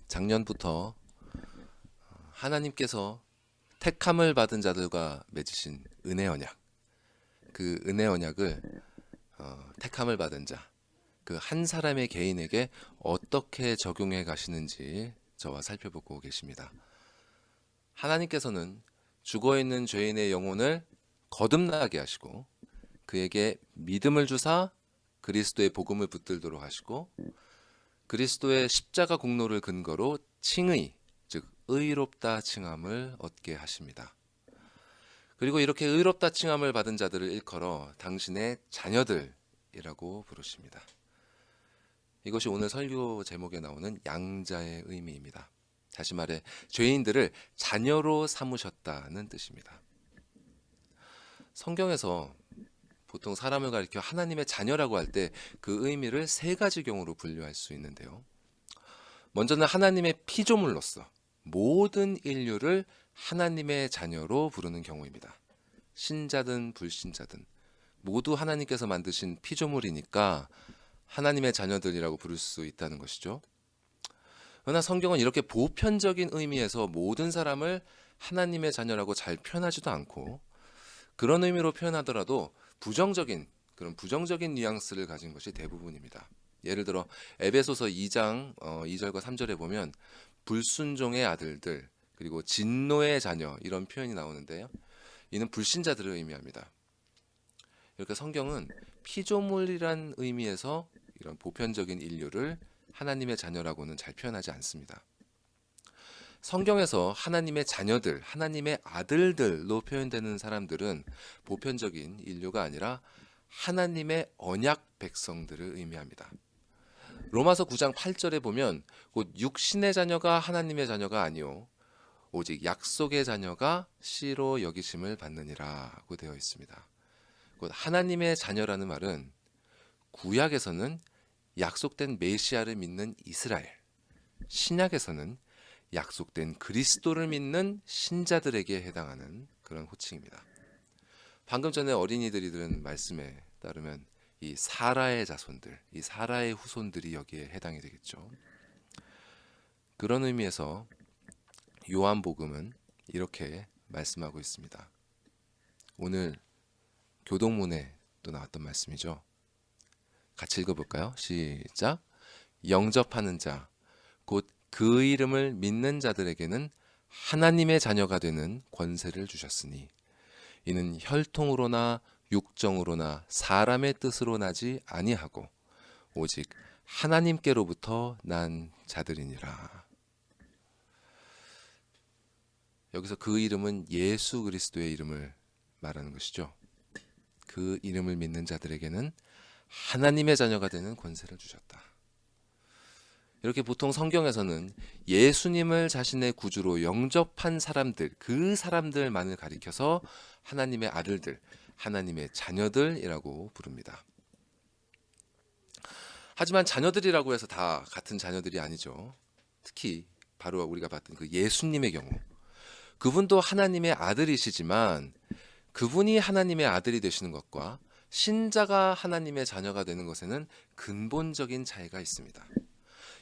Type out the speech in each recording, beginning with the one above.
작년부터 하나님께서 택함을 받은 자들과 맺으신 은혜 언약, 그 은혜 언약을 택함을 받은 자, 그 한 사람의 개인에게 어떻게 적용해 가시는지 저와 살펴보고 계십니다. 하나님께서는 죽어있는 죄인의 영혼을 거듭나게 하시고 그에게 믿음을 주사 그리스도의 복음을 붙들도록 하시고 그리스도의 십자가 공로를 근거로 칭의, 즉 의롭다 칭함을 얻게 하십니다. 그리고 이렇게 의롭다 칭함을 받은 자들을 일컬어 당신의 자녀들이라고 부르십니다. 이것이 오늘 설교 제목에 나오는 양자의 의미입니다. 다시 말해 죄인들을 자녀로 삼으셨다는 뜻입니다. 성경에서 보통 사람을 가리켜 하나님의 자녀라고 할 때 그 의미를 세 가지 경우로 분류할 수 있는데요. 먼저는 하나님의 피조물로서 모든 인류를 하나님의 자녀로 부르는 경우입니다. 신자든 불신자든 모두 하나님께서 만드신 피조물이니까 하나님의 자녀들이라고 부를 수 있다는 것이죠. 그러나 성경은 이렇게 보편적인 의미에서 모든 사람을 하나님의 자녀라고 잘 표현하지도 않고 그런 의미로 표현하더라도 그런 부정적인 뉘앙스를 가진 것이 대부분입니다. 예를 들어 에베소서 2장 2절과 3절에 보면 불순종의 아들들 그리고 진노의 자녀 이런 표현이 나오는데요. 이는 불신자들을 의미합니다. 이렇게 성경은 피조물이란 의미에서 이런 보편적인 인류를 하나님의 자녀라고는 잘 표현하지 않습니다. 성경에서 하나님의 자녀들, 하나님의 아들들로 표현되는 사람들은 보편적인 인류가 아니라 하나님의 언약 백성들을 의미합니다. 로마서 9장 8절에 보면 곧 육신의 자녀가 하나님의 자녀가 아니요 오직 약속의 자녀가 씨로 여기심을 받느니라고 되어 있습니다. 곧 하나님의 자녀라는 말은 구약에서는 약속된 메시아를 믿는 이스라엘, 신약에서는 약속된 그리스도를 믿는 신자들에게 해당하는 그런 호칭입니다. 방금 전에 어린이들이 들은 말씀에 따르면 이 사라의 자손들, 이 사라의 후손들이 여기에 해당이 되겠죠. 그런 의미에서 요한복음은 이렇게 말씀하고 있습니다. 오늘 교동문에 또 나왔던 말씀이죠. 같이 읽어볼까요? 시작. 영접하는 자, 곧 그 이름을 믿는 자들에게는 하나님의 자녀가 되는 권세를 주셨으니 이는 혈통으로나 육정으로나 사람의 뜻으로 나지 아니하고 오직 하나님께로부터 난 자들이니라. 여기서 그 이름은 예수 그리스도의 이름을 말하는 것이죠. 그 이름을 믿는 자들에게는 하나님의 자녀가 되는 권세를 주셨다. 이렇게 보통 성경에서는 예수님을 자신의 구주로 영접한 사람들, 그 사람들만을 가리켜서 하나님의 아들들, 하나님의 자녀들이라고 부릅니다. 하지만 자녀들이라고 해서 다 같은 자녀들이 아니죠. 특히 바로 우리가 봤던 그 예수님의 경우, 그분도 하나님의 아들이시지만 그분이 하나님의 아들이 되시는 것과 신자가 하나님의 자녀가 되는 것에는 근본적인 차이가 있습니다.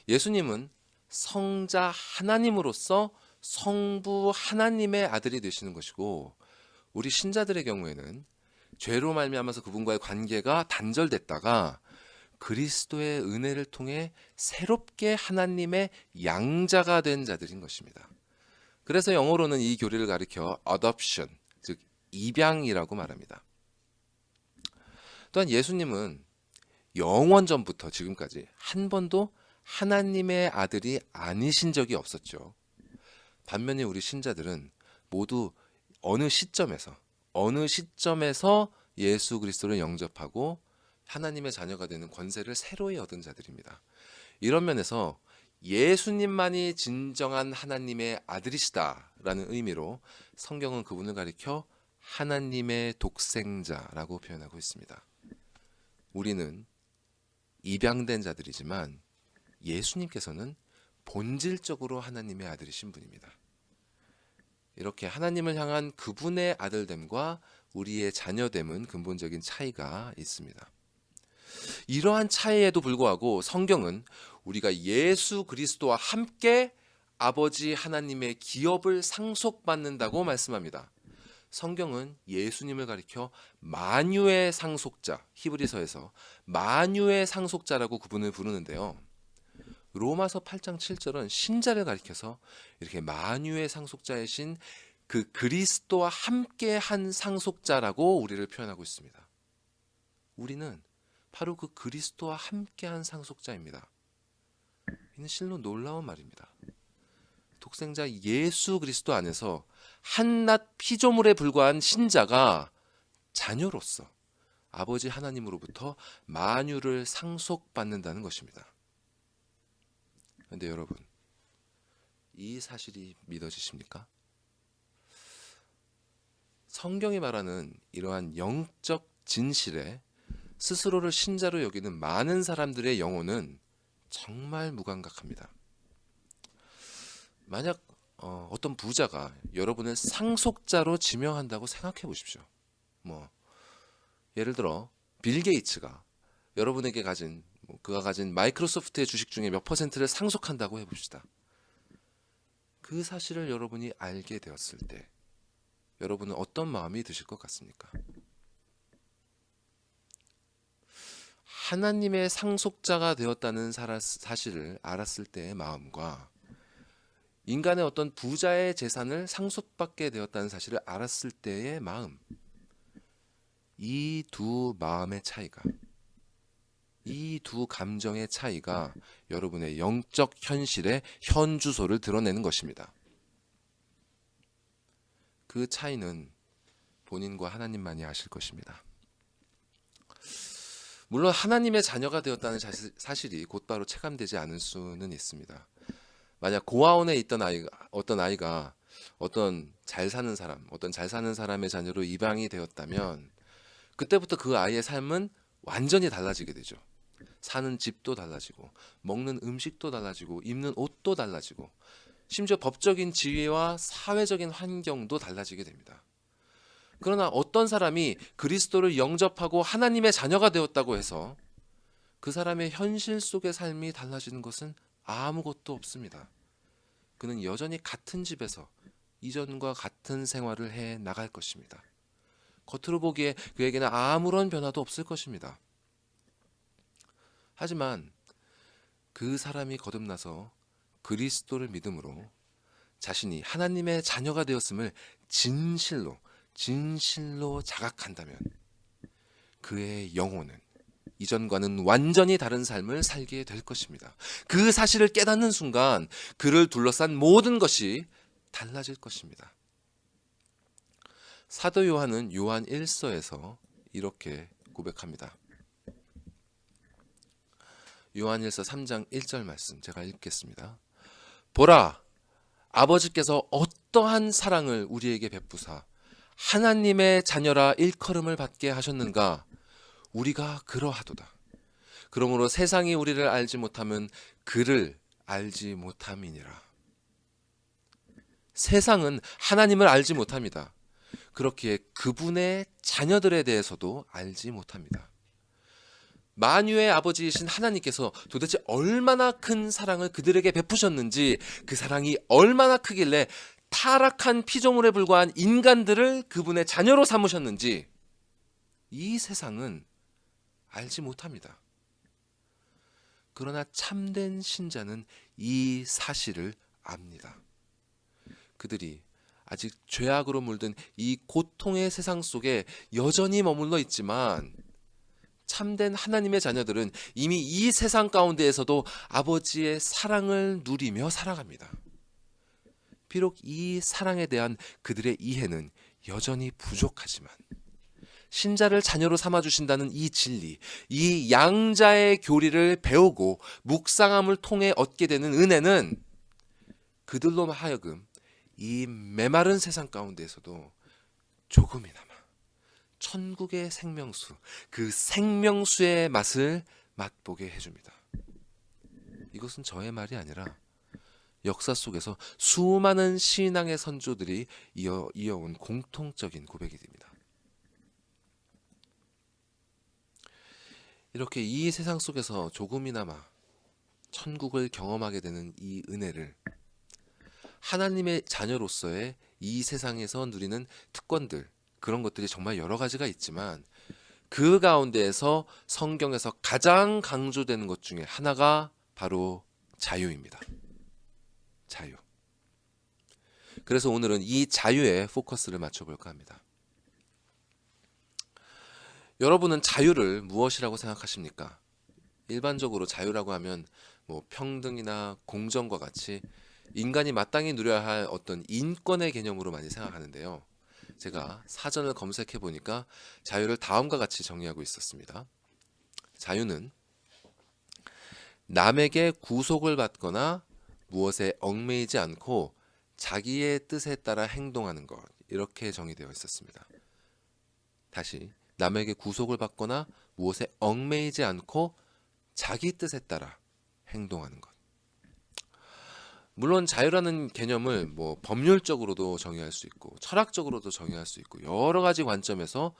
예수님은 성자 하나님으로서 성부 하나님의 아들이 되시는 것이고 우리 신자들의 경우에는 죄로 말미암아서 그분과의 관계가 단절됐다가 그리스도의 은혜를 통해 새롭게 하나님의 양자가 된 자들인 것입니다. 그래서 영어로는 이 교리를 가리켜 adoption, 즉 입양이라고 말합니다. 또한 예수님은 영원 전부터 지금까지 한 번도 하나님의 아들이 아니신 적이 없었죠. 반면에 우리 신자들은 모두 어느 시점에서 예수 그리스도를 영접하고 하나님의 자녀가 되는 권세를 새로이 얻은 자들입니다. 이런 면에서 예수님만이 진정한 하나님의 아들이시다라는 의미로 성경은 그분을 가리켜 하나님의 독생자라고 표현하고 있습니다. 우리는 입양된 자들이지만 예수님께서는 본질적으로 하나님의 아들이신 분입니다. 이렇게 하나님을 향한 그분의 아들됨과 우리의 자녀됨은 근본적인 차이가 있습니다. 이러한 차이에도 불구하고 성경은 우리가 예수 그리스도와 함께 아버지 하나님의 기업을 상속받는다고 말씀합니다. 성경은 예수님을 가리켜 만유의 상속자, 히브리서에서 만유의 상속자라고 그분을 부르는데요. 로마서 8장 7절은 신자를 가리켜서 이렇게 만유의 상속자이신 그 그리스도와 함께 한 상속자라고 우리를 표현하고 있습니다. 우리는 바로 그 그리스도와 함께 한 상속자입니다. 이는 실로 놀라운 말입니다. 독생자 예수 그리스도 안에서 한낱 피조물에 불과한 신자가 자녀로서 아버지 하나님으로부터 만유를 상속받는다는 것입니다. 그런데 여러분, 이 사실이 믿어지십니까? 성경이 말하는 이러한 영적 진실에 스스로를 신자로 여기는 많은 사람들의 영혼은 정말 무감각합니다. 만약 어떤 부자가 여러분을 상속자로 지명한다고 생각해 보십시오. 예를 들어 빌 게이츠가 여러분에게 가진 그가 가진 마이크로소프트의 주식 중에 몇 퍼센트를 상속한다고 해봅시다. 그 사실을 여러분이 알게 되었을 때 여러분은 어떤 마음이 드실 것 같습니까? 하나님의 상속자가 되었다는 사실을 알았을 때의 마음과 인간의 어떤 부자의 재산을 상속받게 되었다는 사실을 알았을 때의 마음, 이 두 마음의 차이가, 이 두 감정의 차이가 여러분의 영적 현실의 현주소를 드러내는 것입니다. 그 차이는 본인과 하나님만이 아실 것입니다. 물론 하나님의 자녀가 되었다는 사실이 곧바로 체감되지 않을 수는 있습니다. 만약 고아원에 있던 어떤 아이가 어떤 잘 사는 사람의 자녀로 입양이 되었다면 그때부터 그 아이의 삶은 완전히 달라지게 되죠. 사는 집도 달라지고 먹는 음식도 달라지고 입는 옷도 달라지고 심지어 법적인 지위와 사회적인 환경도 달라지게 됩니다. 그러나 어떤 사람이 그리스도를 영접하고 하나님의 자녀가 되었다고 해서 그 사람의 현실 속의 삶이 달라지는 것은 아무것도 없습니다. 그는 여전히 같은 집에서 이전과 같은 생활을 해 나갈 것입니다. 겉으로 보기에 그에게는 아무런 변화도 없을 것입니다. 하지만 그 사람이 거듭나서 그리스도를 믿음으로 자신이 하나님의 자녀가 되었음을 진실로 자각한다면 그의 영혼은 이전과는 완전히 다른 삶을 살게 될 것입니다. 그 사실을 깨닫는 순간 그를 둘러싼 모든 것이 달라질 것입니다. 사도 요한은 요한 1서에서 이렇게 고백합니다. 요한 1서 3장 1절 말씀 제가 읽겠습니다. 보라, 아버지께서 어떠한 사랑을 우리에게 베푸사 하나님의 자녀라 일컬음을 받게 하셨는가? 우리가 그러하도다. 그러므로 세상이 우리를 알지 못하면 그를 알지 못함이니라. 세상은 하나님을 알지 못합니다. 그렇기에 그분의 자녀들에 대해서도 알지 못합니다. 만유의 아버지이신 하나님께서 도대체 얼마나 큰 사랑을 그들에게 베푸셨는지, 그 사랑이 얼마나 크길래 타락한 피조물에 불과한 인간들을 그분의 자녀로 삼으셨는지 이 세상은 알지 못합니다. 그러나 참된 신자는 이 사실을 압니다. 그들이 아직 죄악으로 물든 이 고통의 세상 속에 여전히 머물러 있지만 참된 하나님의 자녀들은 이미 이 세상 가운데에서도 아버지의 사랑을 누리며 살아갑니다. 비록 이 사랑에 대한 그들의 이해는 여전히 부족하지만 신자를 자녀로 삼아주신다는 이 진리, 이 양자의 교리를 배우고 묵상함을 통해 얻게 되는 은혜는 그들로 하여금 이 메마른 세상 가운데에서도 조금이나마 천국의 생명수, 그 생명수의 맛을 맛보게 해줍니다. 이것은 저의 말이 아니라 역사 속에서 수많은 신앙의 선조들이 이어온 공통적인 고백이 됩니다. 이렇게 이 세상 속에서 조금이나마 천국을 경험하게 되는 이 은혜를 하나님의 자녀로서의 이 세상에서 누리는 특권들, 그런 것들이 정말 여러 가지가 있지만 그 가운데에서 성경에서 가장 강조되는 것 중에 하나가 바로 자유입니다. 자유. 그래서 오늘은 이 자유에 포커스를 맞춰볼까 합니다. 여러분은 자유를 무엇이라고 생각하십니까? 일반적으로 자유라고 하면 뭐 평등이나 공정과 같이 인간이 마땅히 누려야 할 어떤 인권의 개념으로 많이 생각하는데요. 제가 사전을 검색해 보니까 자유를 다음과 같이 정의하고 있었습니다. 자유는 남에게 구속을 받거나 무엇에 얽매이지 않고 자기의 뜻에 따라 행동하는 것, 이렇게 정의되어 있었습니다. 다시, 남에게 구속을 받거나 무엇에 얽매이지 않고 자기 뜻에 따라 행동하는 것. 물론 자유라는 개념을 뭐 법률적으로도 정의할 수 있고 철학적으로도 정의할 수 있고 여러 가지 관점에서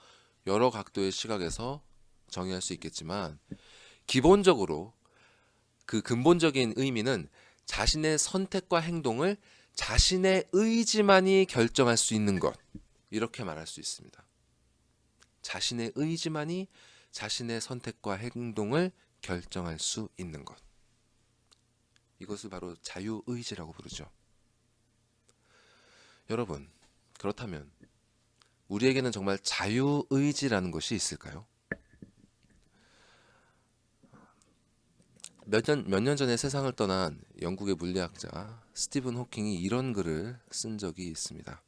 여러 각도의 시각에서 정의할 수 있겠지만 기본적으로 그 근본적인 의미는 자신의 선택과 행동을 자신의 의지만이 결정할 수 있는 것, 이렇게 말할 수 있습니다. 자신의 의지만이 자신의 선택과 행동을 결정할 수 있는 것. 이것을 바로 자유의지라고 부르죠. 여러분, 그렇다면 우리에게는 정말 자유의지라는 것이 있을까요? 몇 년 전에 세상을 떠난 영국의 물리학자 스티븐 호킹이 이런 글을 쓴 적이 있습니다.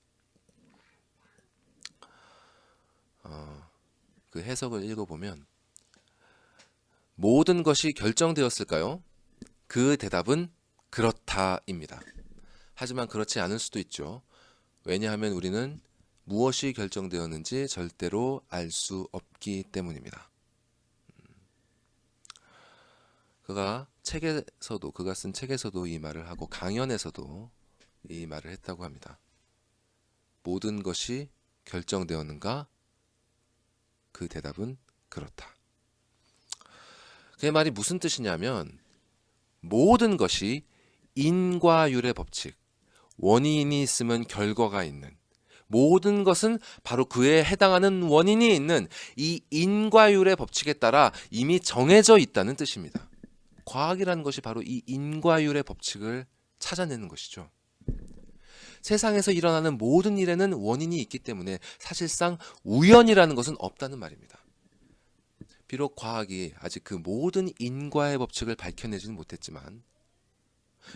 그 해석을 읽어보면 모든 것이 결정되었을까요? 그 대답은 그렇다입니다. 하지만 그렇지 않을 수도 있죠. 왜냐하면 우리는 무엇이 결정되었는지 절대로 알 수 없기 때문입니다. 그가 쓴 책에서도 이 말을 하고 강연에서도 이 말을 했다고 합니다. 모든 것이 결정되었는가? 그 대답은 그렇다. 그 말이 무슨 뜻이냐면 모든 것이 인과율의 법칙, 원인이 있으면 결과가 있는, 모든 것은 바로 그에 해당하는 원인이 있는 이 인과율의 법칙에 따라 이미 정해져 있다는 뜻입니다. 과학이라는 것이 바로 이 인과율의 법칙을 찾아내는 것이죠. 세상에서 일어나는 모든 일에는 원인이 있기 때문에 사실상 우연이라는 것은 없다는 말입니다. 비록 과학이 아직 그 모든 인과의 법칙을 밝혀내지는 못했지만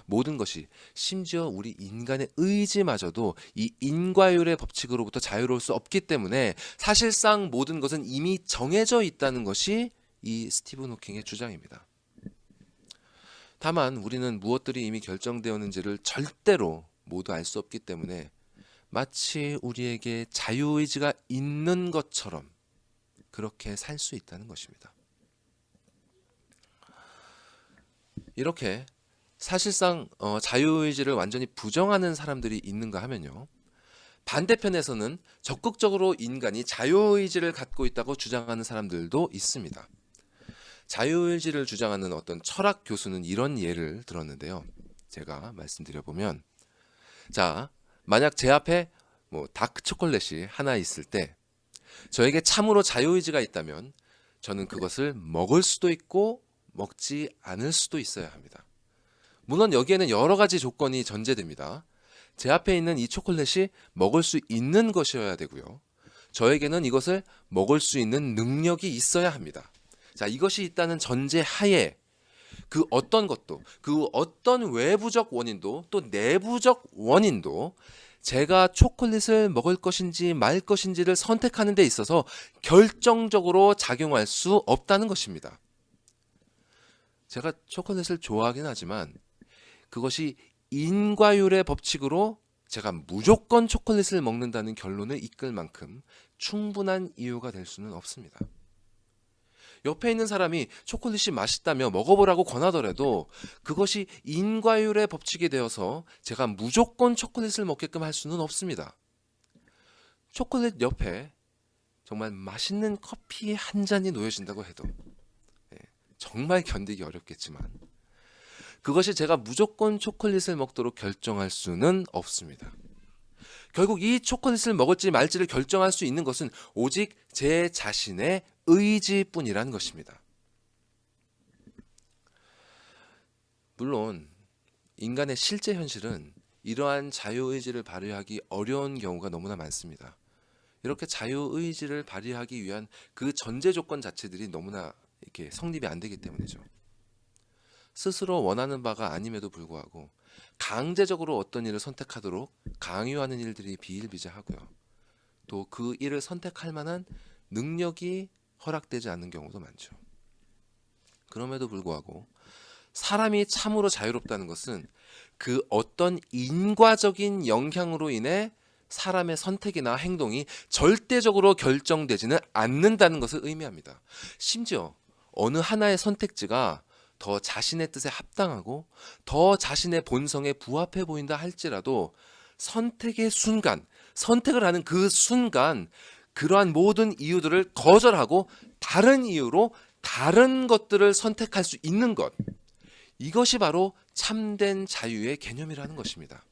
모든 것이, 심지어 우리 인간의 의지마저도 이 인과율의 법칙으로부터 자유로울 수 없기 때문에 사실상 모든 것은 이미 정해져 있다는 것이 이 스티븐 호킹의 주장입니다. 다만 우리는 무엇들이 이미 결정되었는지를 절대로 모두 알 수 없기 때문에 마치 우리에게 자유의지가 있는 것처럼 그렇게 살 수 있다는 것입니다. 이렇게 사실상 자유의지를 완전히 부정하는 사람들이 있는가 하면요, 반대편에서는 적극적으로 인간이 자유의지를 갖고 있다고 주장하는 사람들도 있습니다. 자유의지를 주장하는 어떤 철학 교수는 이런 예를 들었는데요. 제가 말씀드려보면, 자, 만약 제 앞에 다크 초콜릿이 하나 있을 때 저에게 참으로 자유의지가 있다면 저는 그것을 먹을 수도 있고 먹지 않을 수도 있어야 합니다. 물론 여기에는 여러 가지 조건이 전제됩니다. 제 앞에 있는 이 초콜릿이 먹을 수 있는 것이어야 되고요. 저에게는 이것을 먹을 수 있는 능력이 있어야 합니다. 자, 이것이 있다는 전제 하에 그 어떤 것도, 그 어떤 외부적 원인도 또 내부적 원인도 제가 초콜릿을 먹을 것인지 말 것인지를 선택하는 데 있어서 결정적으로 작용할 수 없다는 것입니다. 제가 초콜릿을 좋아하긴 하지만 그것이 인과율의 법칙으로 제가 무조건 초콜릿을 먹는다는 결론을 이끌 만큼 충분한 이유가 될 수는 없습니다. 옆에 있는 사람이 초콜릿이 맛있다며 먹어보라고 권하더라도 그것이 인과율의 법칙이 되어서 제가 무조건 초콜릿을 먹게끔 할 수는 없습니다. 초콜릿 옆에 정말 맛있는 커피 한 잔이 놓여진다고 해도 정말 견디기 어렵겠지만 그것이 제가 무조건 초콜릿을 먹도록 결정할 수는 없습니다. 결국 이 초콜릿을 먹을지 말지를 결정할 수 있는 것은 오직 제 자신의 의지뿐이라는 것입니다. 물론 인간의 실제 현실은 이러한 자유의지를 발휘하기 어려운 경우가 너무나 많습니다. 이렇게 자유의지를 발휘하기 위한 그 전제 조건 자체들이 너무나 이렇게 성립이 안 되기 때문이죠. 스스로 원하는 바가 아님에도 불구하고 강제적으로 어떤 일을 선택하도록 강요하는 일들이 비일비재하고요. 또 그 일을 선택할 만한 능력이 허락되지 않는 경우도 많죠. 그럼에도 불구하고 사람이 참으로 자유롭다는 것은 그 어떤 인과적인 영향으로 인해 사람의 선택이나 행동이 절대적으로 결정되지는 않는다는 것을 의미합니다. 심지어 어느 하나의 선택지가 더 자신의 뜻에 합당하고 더 자신의 본성에 부합해 보인다 할지라도 선택의 순간, 선택을 하는 그 순간 그러한 모든 이유들을 거절하고 다른 이유로 다른 것들을 선택할 수 있는 것, 이것이 바로 참된 자유의 개념이라는 것입니다.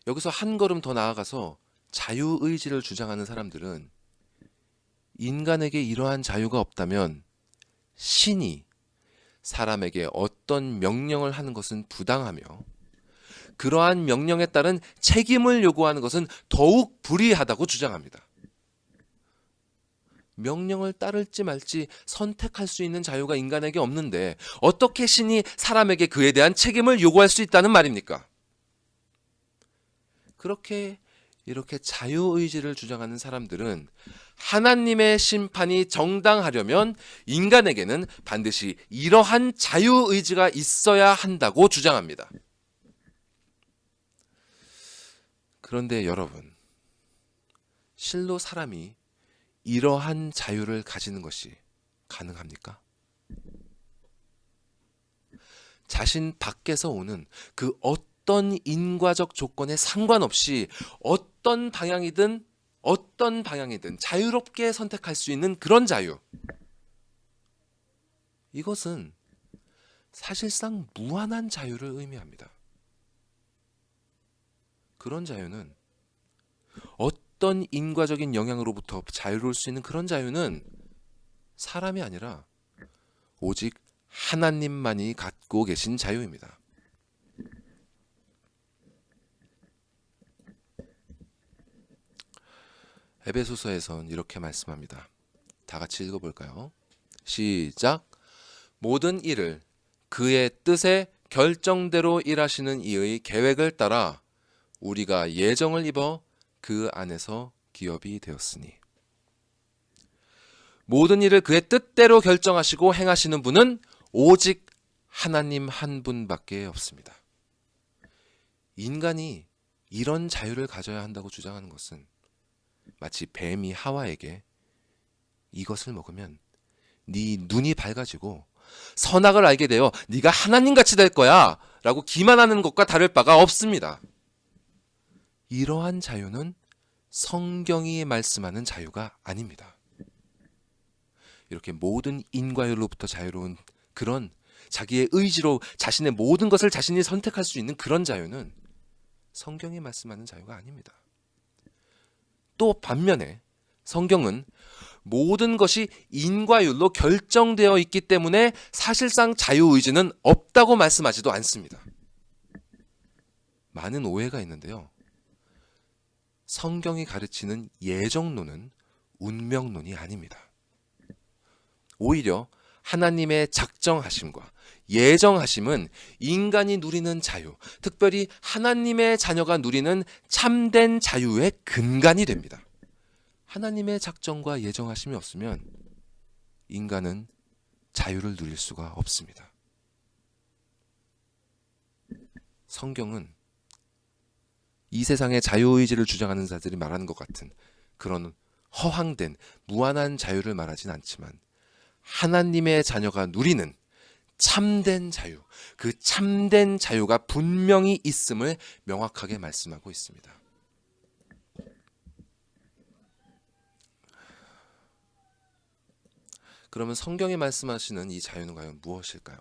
여기서 한 걸음 더 나아가서 자유의지를 주장하는 사람들은 인간에게 이러한 자유가 없다면 신이 사람에게 어떤 명령을 하는 것은 부당하며 그러한 명령에 따른 책임을 요구하는 것은 더욱 불의하다고 주장합니다. 명령을 따를지 말지 선택할 수 있는 자유가 인간에게 없는데 어떻게 신이 사람에게 그에 대한 책임을 요구할 수 있다는 말입니까? 이렇게 자유의지를 주장하는 사람들은 하나님의 심판이 정당하려면 인간에게는 반드시 이러한 자유의지가 있어야 한다고 주장합니다. 그런데 여러분, 실로 사람이 이러한 자유를 가지는 것이 가능합니까? 자신 밖에서 오는 그 어떤 인과적 조건에 상관없이 어떤 방향이든 자유롭게 선택할 수 있는 그런 자유. 이것은 사실상 무한한 자유를 의미합니다. 그런 자유는 어떤 인과적인 영향으로부터 자유로울 수 있는 그런 자유는 사람이 아니라 오직 하나님만이 갖고 계신 자유입니다. 에베소서에선 이렇게 말씀합니다. 다 같이 읽어볼까요? 시작. 모든 일을 그의 뜻에 결정대로 일하시는 이의 계획을 따라 우리가 예정을 입어 그 안에서 기업이 되었으니. 모든 일을 그의 뜻대로 결정하시고 행하시는 분은 오직 하나님 한 분밖에 없습니다. 인간이 이런 자유를 가져야 한다고 주장하는 것은 마치 뱀이 하와에게 이것을 먹으면 네 눈이 밝아지고 선악을 알게 되어 네가 하나님같이 될 거야 라고 기만하는 것과 다를 바가 없습니다. 이러한 자유는 성경이 말씀하는 자유가 아닙니다. 이렇게 모든 인과율로부터 자유로운 그런 자기의 의지로 자신의 모든 것을 자신이 선택할 수 있는 그런 자유는 성경이 말씀하는 자유가 아닙니다. 또 반면에 성경은 모든 것이 인과율로 결정되어 있기 때문에 사실상 자유의지는 없다고 말씀하지도 않습니다. 많은 오해가 있는데요. 성경이 가르치는 예정론은 운명론이 아닙니다. 오히려 하나님의 작정하심과 예정하심은 인간이 누리는 자유, 특별히 하나님의 자녀가 누리는 참된 자유의 근간이 됩니다. 하나님의 작정과 예정하심이 없으면 인간은 자유를 누릴 수가 없습니다. 성경은 이 세상의 자유의지를 주장하는 자들이 말하는 것 같은 그런 허황된 무한한 자유를 말하진 않지만 하나님의 자녀가 누리는 참된 자유, 그 참된 자유가 분명히 있음을 명확하게 말씀하고 있습니다. 그러면 성경이 말씀하시는 이 자유는 과연 무엇일까요?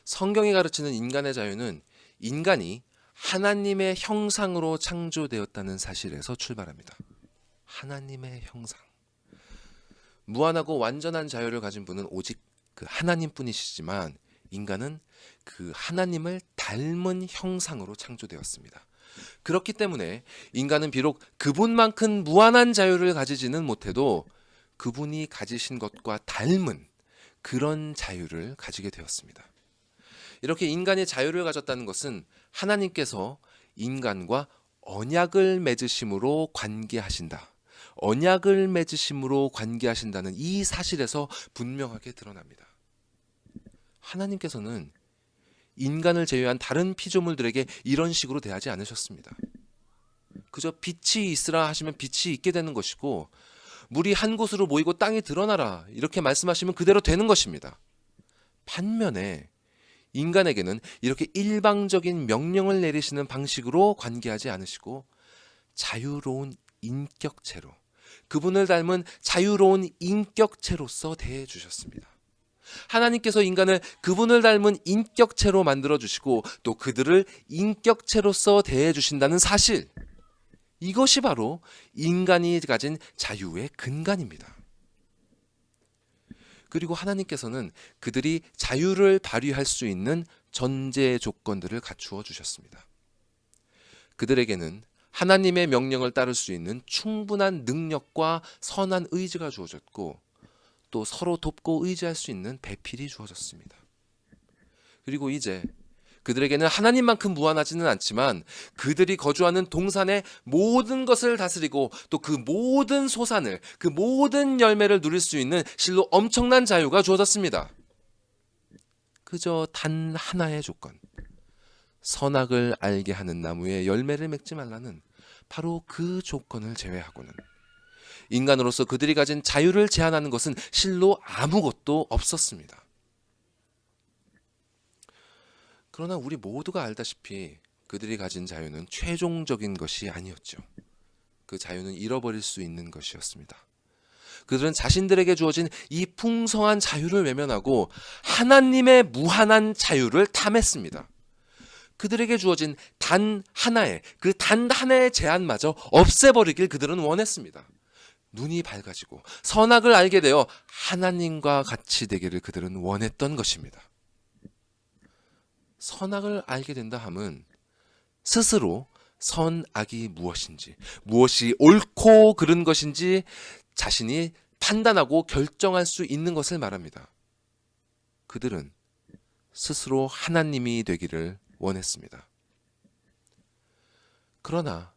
성경이 가르치는 인간의 자유는 인간이 하나님의 형상으로 창조되었다는 사실에서 출발합니다. 하나님의 형상. 무한하고 완전한 자유를 가진 분은 오직 그 하나님뿐이시지만 인간은 그 하나님을 닮은 형상으로 창조되었습니다. 그렇기 때문에 인간은 비록 그분만큼 무한한 자유를 가지지는 못해도 그분이 가지신 것과 닮은 그런 자유를 가지게 되었습니다. 이렇게 인간이 자유를 가졌다는 것은 하나님께서 인간과 언약을 맺으심으로 관계하신다. 언약을 맺으심으로 관계하신다는 이 사실에서 분명하게 드러납니다. 하나님께서는 인간을 제외한 다른 피조물들에게 이런 식으로 대하지 않으셨습니다. 그저 빛이 있으라 하시면 빛이 있게 되는 것이고 물이 한 곳으로 모이고 땅이 드러나라 이렇게 말씀하시면 그대로 되는 것입니다. 반면에 인간에게는 이렇게 일방적인 명령을 내리시는 방식으로 관계하지 않으시고 자유로운 인격체로 그분을 닮은 자유로운 인격체로서 대해 주셨습니다. 하나님께서 인간을 그분을 닮은 인격체로 만들어 주시고 또 그들을 인격체로서 대해 주신다는 사실, 이것이 바로 인간이 가진 자유의 근간입니다. 그리고 하나님께서는 그들이 자유를 발휘할 수 있는 전제 조건들을 갖추어 주셨습니다. 그들에게는 하나님의 명령을 따를 수 있는 충분한 능력과 선한 의지가 주어졌고 또 서로 돕고 의지할 수 있는 배필이 주어졌습니다. 그리고 이제 그들에게는 하나님만큼 무한하지는 않지만 그들이 거주하는 동산의 모든 것을 다스리고 또 그 모든 소산을, 그 모든 열매를 누릴 수 있는 실로 엄청난 자유가 주어졌습니다. 그저 단 하나의 조건, 선악을 알게 하는 나무의 열매를 맺지 말라는 바로 그 조건을 제외하고는 인간으로서 그들이 가진 자유를 제한하는 것은 실로 아무것도 없었습니다. 그러나 우리 모두가 알다시피 그들이 가진 자유는 최종적인 것이 아니었죠. 그 자유는 잃어버릴 수 있는 것이었습니다. 그들은 자신들에게 주어진 이 풍성한 자유를 외면하고 하나님의 무한한 자유를 탐했습니다. 그들에게 주어진 단 하나의 제한마저 없애버리길 그들은 원했습니다. 눈이 밝아지고 선악을 알게 되어 하나님과 같이 되기를 그들은 원했던 것입니다. 선악을 알게 된다 함은 스스로 선악이 무엇인지, 무엇이 옳고 그른 것인지 자신이 판단하고 결정할 수 있는 것을 말합니다. 그들은 스스로 하나님이 되기를 원했습니다. 그러나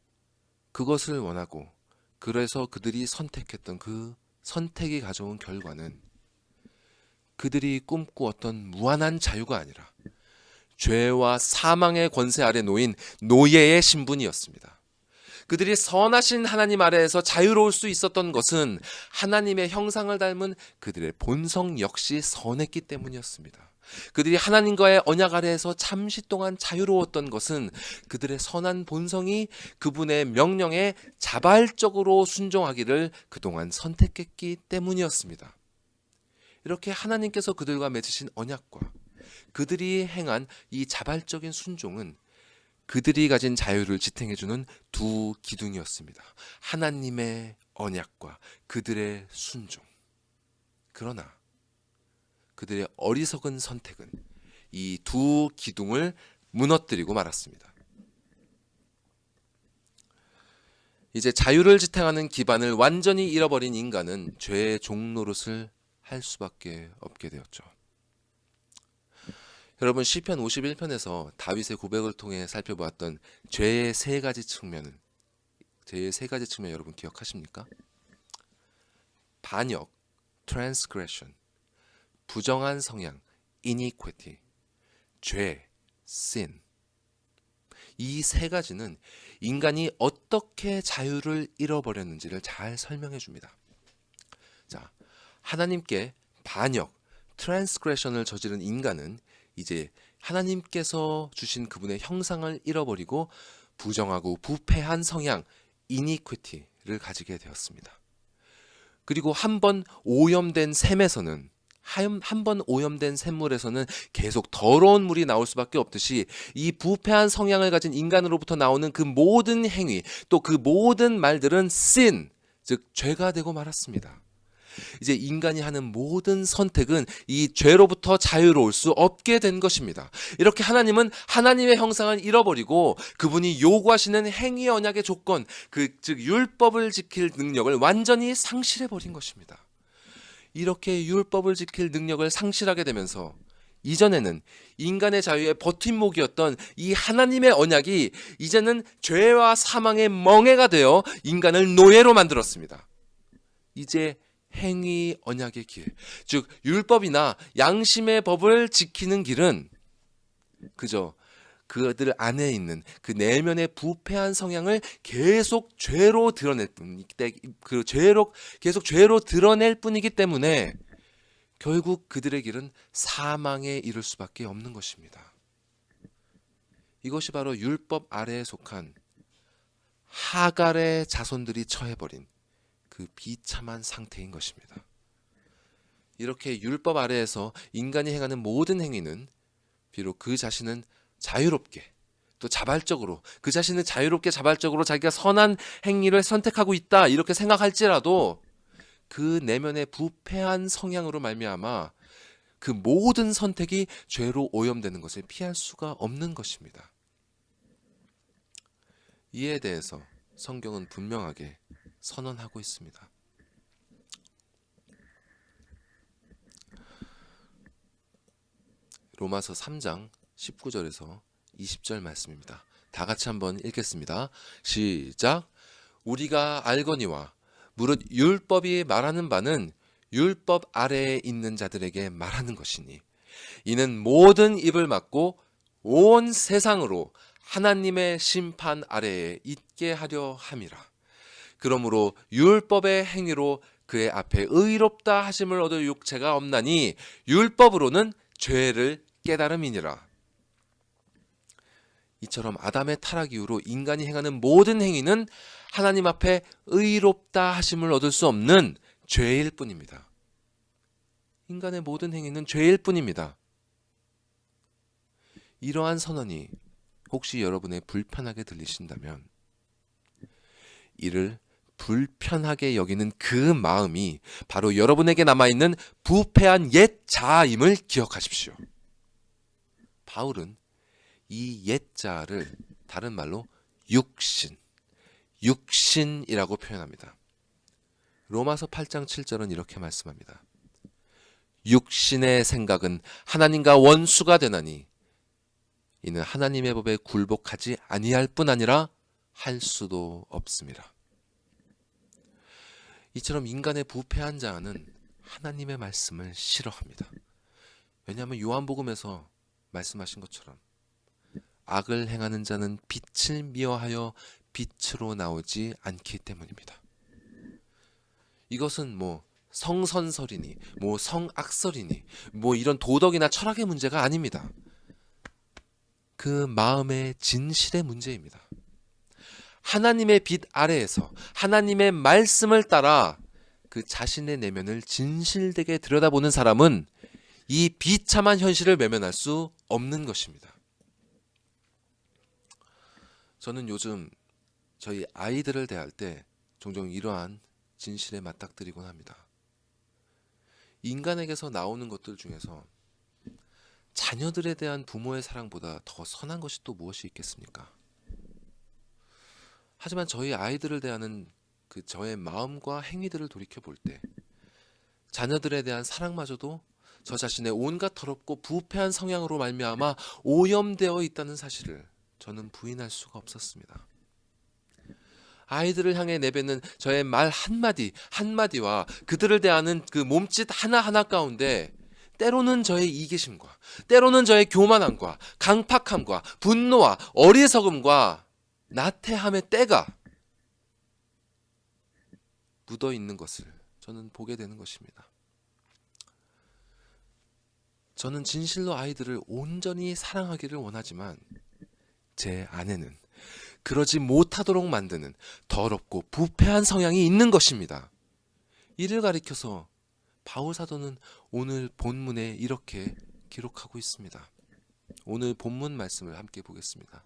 그것을 원하고 그래서 그들이 선택했던 그 선택이 가져온 결과는 그들이 꿈꾸었던 무한한 자유가 아니라 죄와 사망의 권세 아래 놓인 노예의 신분이었습니다. 그들이 선하신 하나님 아래에서 자유로울 수 있었던 것은 하나님의 형상을 닮은 그들의 본성 역시 선했기 때문이었습니다. 그들이 하나님과의 언약 아래에서 잠시 동안 자유로웠던 것은 그들의 선한 본성이 그분의 명령에 자발적으로 순종하기를 그동안 선택했기 때문이었습니다. 이렇게 하나님께서 그들과 맺으신 언약과 그들이 행한 이 자발적인 순종은 그들이 가진 자유를 지탱해주는 두 기둥이었습니다. 하나님의 언약과 그들의 순종. 그러나 그들의 어리석은 선택은 이 두 기둥을 무너뜨리고 말았습니다. 이제 자유를 지탱하는 기반을 완전히 잃어버린 인간은 죄의 종노릇을 할 수밖에 없게 되었죠. 여러분 시편 51편에서 다윗의 고백을 통해 살펴보았던 죄의 세 가지 측면 여러분 기억하십니까? 반역, transgression, 부정한 성향, iniquity, 죄, sin. 이 세 가지는 인간이 어떻게 자유를 잃어버렸는지를 잘 설명해 줍니다. 자, 하나님께 반역, 트랜스그레션을 저지른 인간은 이제 하나님께서 주신 그분의 형상을 잃어버리고 부정하고 부패한 성향, 이니퀴티를 가지게 되었습니다. 그리고 한 번 오염된 샘에서는 한 번 오염된 샘물에서는 계속 더러운 물이 나올 수밖에 없듯이 이 부패한 성향을 가진 인간으로부터 나오는 그 모든 행위, 또 그 모든 말들은 sin, 즉 죄가 되고 말았습니다. 이제 인간이 하는 모든 선택은 이 죄로부터 자유로울 수 없게 된 것입니다. 이렇게 하나님은 하나님의 형상을 잃어버리고 그분이 요구하시는 행위 언약의 조건, 즉 율법을 지킬 능력을 완전히 상실해 버린 것입니다. 이렇게 율법을 지킬 능력을 상실하게 되면서 이전에는 인간의 자유의 버팀목이었던 이 하나님의 언약이 이제는 죄와 사망의 멍에가 되어 인간을 노예로 만들었습니다. 이제 행위 언약의 길, 즉 율법이나 양심의 법을 지키는 길은 그저 그들 안에 있는 그 내면의 부패한 성향을 계속 죄로 드러낼 뿐이기 때문에 결국 그들의 길은 사망에 이를 수밖에 없는 것입니다. 이것이 바로 율법 아래에 속한 하갈의 자손들이 처해버린 그 비참한 상태인 것입니다. 이렇게 율법 아래에서 인간이 행하는 모든 행위는 비록 그 자신은 자유롭게 또 자발적으로 그 자신은 자유롭게 자발적으로 자기가 선한 행위를 선택하고 있다 이렇게 생각할지라도 그 내면의 부패한 성향으로 말미암아 그 모든 선택이 죄로 오염되는 것을 피할 수가 없는 것입니다. 이에 대해서 성경은 분명하게 선언하고 있습니다. 로마서 3장 19절에서 20절 말씀입니다. 다 같이 한번 읽겠습니다. 시작. 우리가 알거니와 무릇 율법이 말하는 바는 율법 아래에 있는 자들에게 말하는 것이니 이는 모든 입을 막고 온 세상으로 하나님의 심판 아래에 있게 하려 함이라. 그러므로 율법의 행위로 그의 앞에 의롭다 하심을 얻을 육체가 없나니 율법으로는 죄를 깨달음이니라. 이처럼 아담의 타락 이후로 인간이 행하는 모든 행위는 하나님 앞에 의롭다 하심을 얻을 수 없는 죄일 뿐입니다. 인간의 모든 행위는 죄일 뿐입니다. 이러한 선언이 혹시 여러분의 불편하게 들리신다면 이를 불편하게 여기는 그 마음이 바로 여러분에게 남아있는 부패한 옛 자아임을 기억하십시오. 바울은 이 옛 자아를 다른 말로 육신이라고 표현합니다. 로마서 8장 7절은 이렇게 말씀합니다. 육신의 생각은 하나님과 원수가 되나니 이는 하나님의 법에 굴복하지 아니할 뿐 아니라 할 수도 없습니다. 이처럼 인간의 부패한 자아는 하나님의 말씀을 싫어합니다. 왜냐하면 요한복음에서 말씀하신 것처럼 악을 행하는 자는 빛을 미워하여 빛으로 나오지 않기 때문입니다. 이것은 성선설이니 성악설이니 이런 도덕이나 철학의 문제가 아닙니다. 그 마음의 진실의 문제입니다. 하나님의 빛 아래에서 하나님의 말씀을 따라 그 자신의 내면을 진실되게 들여다보는 사람은 이 비참한 현실을 외면할 수 없는 것입니다. 저는 요즘 저희 아이들을 대할 때 종종 이러한 진실에 맞닥뜨리곤 합니다. 인간에게서 나오는 것들 중에서 자녀들에 대한 부모의 사랑보다 더 선한 것이 또 무엇이 있겠습니까? 하지만 저희 아이들을 대하는 그 저의 마음과 행위들을 돌이켜 볼 때 자녀들에 대한 사랑마저도 저 자신의 온갖 더럽고 부패한 성향으로 말미암아 오염되어 있다는 사실을 저는 부인할 수가 없었습니다. 아이들을 향해 내뱉는 저의 말 한마디 한마디와 그들을 대하는 그 몸짓 하나하나 가운데 때로는 저의 이기심과 때로는 저의 교만함과 강팍함과 분노와 어리석음과 나태함의 때가 묻어 있는 것을 저는 보게 되는 것입니다. 저는 진실로 아이들을 온전히 사랑하기를 원하지만 제 안에는 그러지 못하도록 만드는 더럽고 부패한 성향이 있는 것입니다. 이를 가리켜서 바울 사도는 오늘 본문에 이렇게 기록하고 있습니다. 오늘 본문 말씀을 함께 보겠습니다.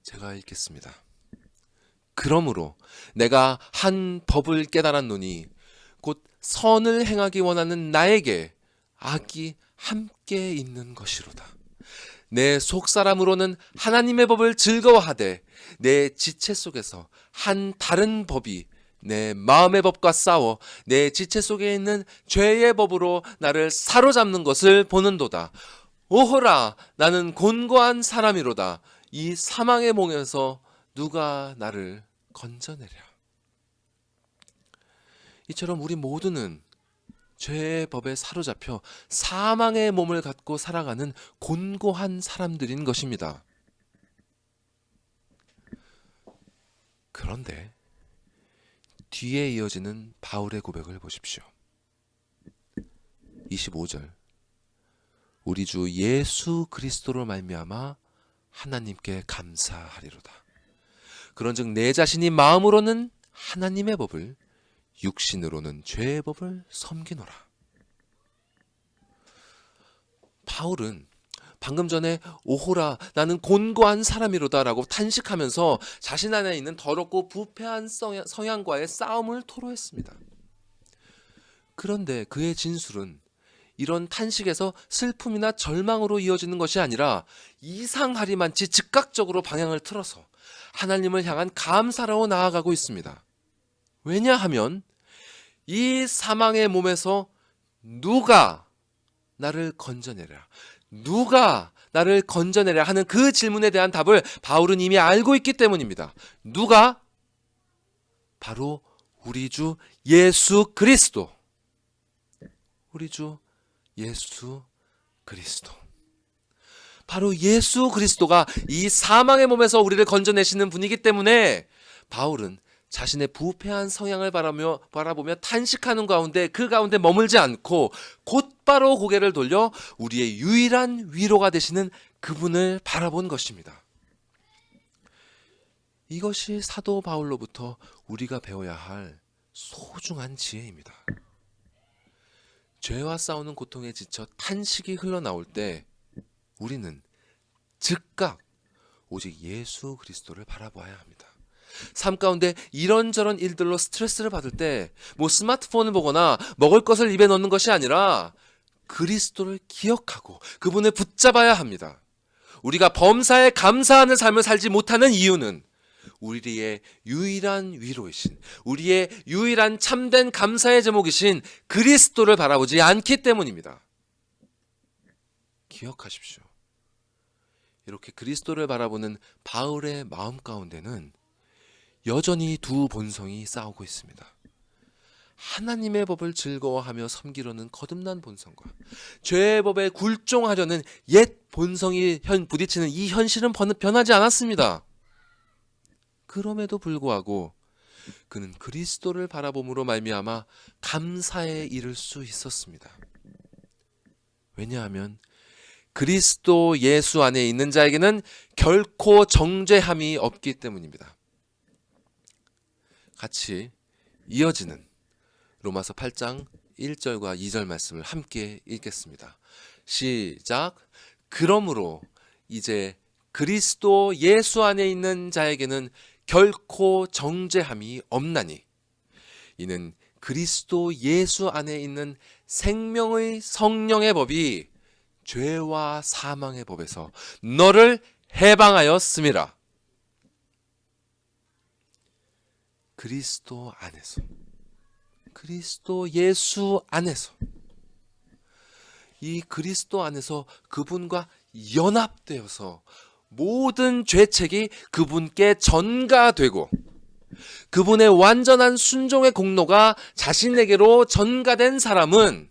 제가 읽겠습니다. 그러므로 내가 한 법을 깨달았노니 곧 선을 행하기 원하는 나에게 악이 함께 있는 것이로다. 내 속사람으로는 하나님의 법을 즐거워하되 내 지체 속에서 한 다른 법이 내 마음의 법과 싸워 내 지체 속에 있는 죄의 법으로 나를 사로잡는 것을 보는도다. 오호라, 나는 곤고한 사람이로다. 이 사망의 몸에서 누가 나를 건져내랴. 이처럼 우리 모두는 죄의 법에 사로잡혀 사망의 몸을 갖고 살아가는 곤고한 사람들인 것입니다. 그런데 뒤에 이어지는 바울의 고백을 보십시오. 25절. 우리 주 예수 그리스도로 말미암아 하나님께 감사하리로다. 그런즉 내 자신이 마음으로는 하나님의 법을, 육신으로는 죄의 법을 섬기노라. 바울은 방금 전에 오호라, 나는 곤고한 사람이로다 라고 탄식하면서 자신 안에 있는 더럽고 부패한 성향과의 싸움을 토로했습니다. 그런데 그의 진술은 이런 탄식에서 슬픔이나 절망으로 이어지는 것이 아니라 이상하리만치 즉각적으로 방향을 틀어서 하나님을 향한 감사로 나아가고 있습니다. 왜냐하면 이 사망의 몸에서 누가 나를 건져내랴, 누가 나를 건져내랴 하는 그 질문에 대한 답을 바울은 이미 알고 있기 때문입니다. 누가? 바로 우리 주 예수 그리스도. 우리 주 예수 그리스도. 바로 예수 그리스도가 이 사망의 몸에서 우리를 건져내시는 분이기 때문에 바울은 자신의 부패한 성향을 바라보며 탄식하는 가운데 그 가운데 머물지 않고 곧바로 고개를 돌려 우리의 유일한 위로가 되시는 그분을 바라본 것입니다. 이것이 사도 바울로부터 우리가 배워야 할 소중한 지혜입니다. 죄와 싸우는 고통에 지쳐 탄식이 흘러나올 때 우리는 즉각 오직 예수 그리스도를 바라보아야 합니다. 삶 가운데 이런저런 일들로 스트레스를 받을 때 뭐 스마트폰을 보거나 먹을 것을 입에 넣는 것이 아니라 그리스도를 기억하고 그분을 붙잡아야 합니다. 우리가 범사에 감사하는 삶을 살지 못하는 이유는 우리의 유일한 위로이신, 우리의 유일한 참된 감사의 제목이신 그리스도를 바라보지 않기 때문입니다. 기억하십시오. 이렇게 그리스도를 바라보는 바울의 마음 가운데는 여전히 두 본성이 싸우고 있습니다. 하나님의 법을 즐거워하며 섬기려는 거듭난 본성과 죄의 법에 굴종하려는 옛 본성이 부딪히는 이 현실은 변하지 않았습니다. 그럼에도 불구하고 그는 그리스도를 바라봄으로 말미암아 감사에 이를 수 있었습니다. 왜냐하면 그리스도 예수 안에 있는 자에게는 결코 정죄함이 없기 때문입니다. 같이 이어지는 로마서 8장 1절과 2절 말씀을 함께 읽겠습니다. 시작. 그러므로 이제 그리스도 예수 안에 있는 자에게는 결코 정죄함이 없나니 이는 그리스도 예수 안에 있는 생명의 성령의 법이 죄와 사망의 법에서 너를 해방하였음이라. 그리스도 안에서, 그리스도 예수 안에서, 이 그리스도 안에서 그분과 연합되어서 모든 죄책이 그분께 전가되고 그분의 완전한 순종의 공로가 자신에게로 전가된 사람은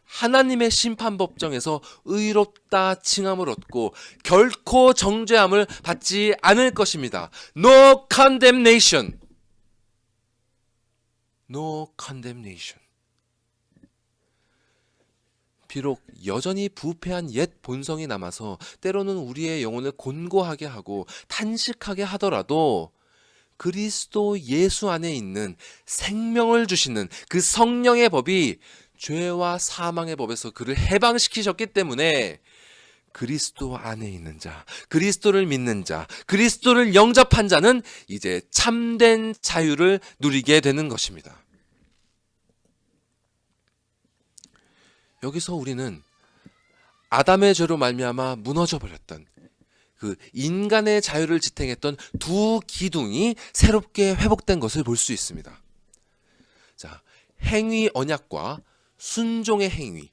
하나님의 심판법정에서 의롭다 칭함을 얻고 결코 정죄함을 받지 않을 것입니다. No condemnation. No condemnation. 비록 여전히 부패한 옛 본성이 남아서 때로는 우리의 영혼을 곤고하게 하고 탄식하게 하더라도 그리스도 예수 안에 있는 생명을 주시는 그 성령의 법이 죄와 사망의 법에서 그를 해방시키셨기 때문에 그리스도 안에 있는 자, 그리스도를 믿는 자, 그리스도를 영접한 자는 이제 참된 자유를 누리게 되는 것입니다. 여기서 우리는 아담의 죄로 말미암아 무너져 버렸던 그 인간의 자유를 지탱했던 두 기둥이 새롭게 회복된 것을 볼 수 있습니다. 자, 행위 언약과 순종의 행위.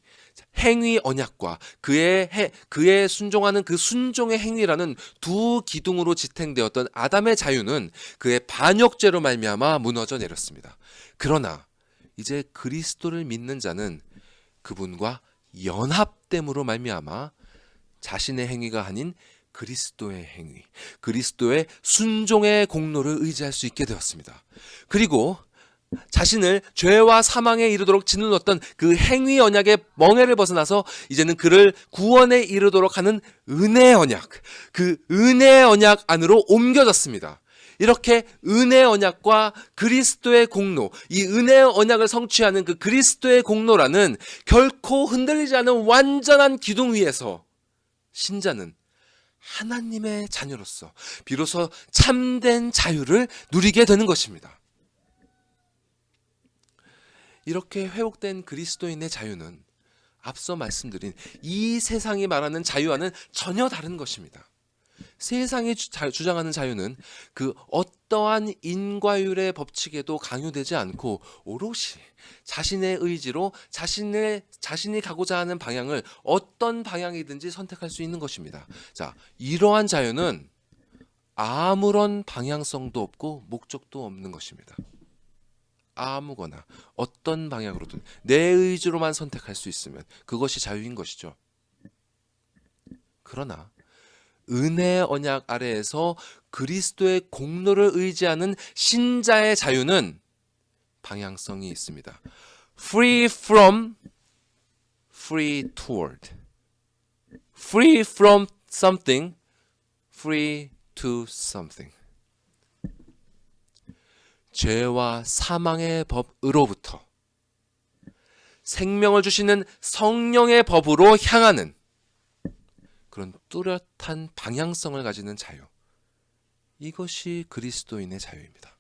행위 언약과 그의 순종하는 그 순종의 행위라는 두 기둥으로 지탱되었던 아담의 자유는 그의 반역죄로 말미암아 무너져 내렸습니다. 그러나 이제 그리스도를 믿는 자는 그분과 연합됨으로 말미암아 자신의 행위가 아닌 그리스도의 행위, 그리스도의 순종의 공로를 의지할 수 있게 되었습니다. 그리고 자신을 죄와 사망에 이르도록 짓눌렀던 그 행위 언약의 멍에를 벗어나서 이제는 그를 구원에 이르도록 하는 은혜의 언약, 그 은혜의 언약 안으로 옮겨졌습니다. 이렇게 은혜의 언약과 그리스도의 공로, 이 은혜의 언약을 성취하는 그 그리스도의 공로라는 결코 흔들리지 않은 완전한 기둥 위에서 신자는 하나님의 자녀로서 비로소 참된 자유를 누리게 되는 것입니다. 이렇게 회복된 그리스도인의 자유는 앞서 말씀드린 이 세상이 말하는 자유와는 전혀 다른 것입니다. 세상이 주장하는 자유는 그 어떠한 인과율의 법칙에도 강요되지 않고 오롯이 자신의 의지로 자신이 가고자 하는 방향을 어떤 방향이든지 선택할 수 있는 것입니다. 자, 이러한 자유는 아무런 방향성도 없고 목적도 없는 것입니다. 아무거나 어떤 방향으로든 내 의지로만 선택할 수 있으면 그것이 자유인 것이죠. 그러나 은혜의 언약 아래에서 그리스도의 공로를 의지하는 신자의 자유는 방향성이 있습니다. Free from, free toward. Free from something, free to something. 죄와 사망의 법으로부터 생명을 주시는 성령의 법으로 향하는 그런 뚜렷한 방향성을 가지는 자유. 이것이 그리스도인의 자유입니다.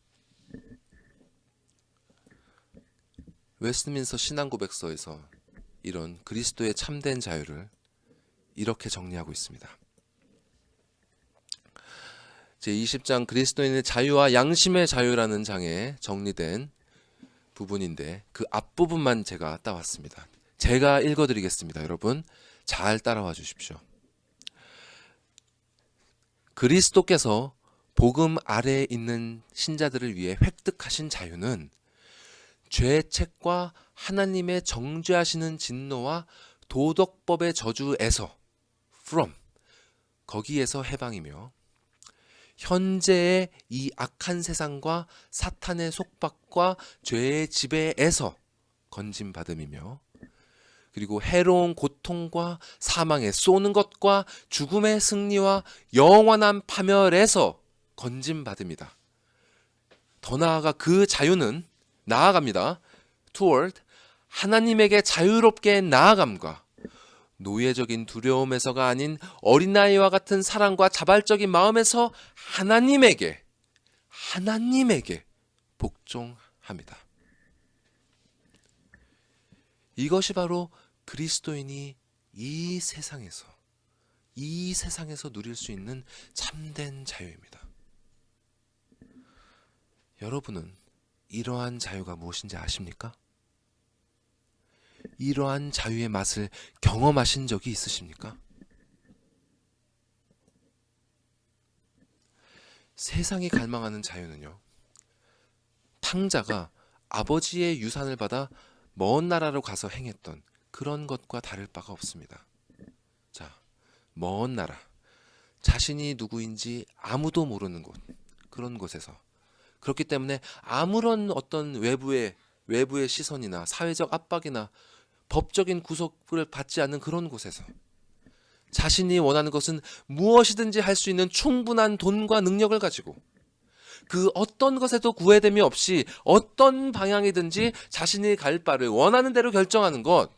웨스트민스터 신앙고백서에서 이런 그리스도의 참된 자유를 이렇게 정리하고 있습니다. 제20장 그리스도인의 자유와 양심의 자유라는 장에 정리된 부분인데 그 앞부분만 제가 따왔습니다. 제가 읽어드리겠습니다. 여러분 잘 따라와 주십시오. 그리스도께서 복음 아래에 있는 신자들을 위해 획득하신 자유는 죄책과 하나님의 정죄하시는 진노와 도덕법의 저주에서 from 거기에서 해방이며 현재의 이 악한 세상과 사탄의 속박과 죄의 지배에서 건짐받음이며 그리고 해로운 고통과 사망에 쏘는 것과 죽음의 승리와 영원한 파멸에서 건짐받습니다. 더 나아가 그 자유는 나아갑니다. toward 하나님에게 자유롭게 나아감과 노예적인 두려움에서가 아닌 어린아이와 같은 사랑과 자발적인 마음에서 하나님에게 복종합니다. 이것이 바로 그리스도인이 이 세상에서 누릴 수 있는 참된 자유입니다. 여러분은 이러한 자유가 무엇인지 아십니까? 이러한 자유의 맛을 경험하신 적이 있으십니까? 세상이 갈망하는 자유는요, 탕자가 아버지의 유산을 받아 먼 나라로 가서 행했던 그런 것과 다를 바가 없습니다. 자, 먼 나라, 자신이 누구인지 아무도 모르는 곳, 그런 곳에서, 그렇기 때문에 아무런 어떤 외부의 시선이나 사회적 압박이나 법적인 구속을 받지 않는 그런 곳에서 자신이 원하는 것은 무엇이든지 할 수 있는 충분한 돈과 능력을 가지고 그 어떤 것에도 구애됨이 없이 어떤 방향이든지 자신이 갈 바를 원하는 대로 결정하는 것,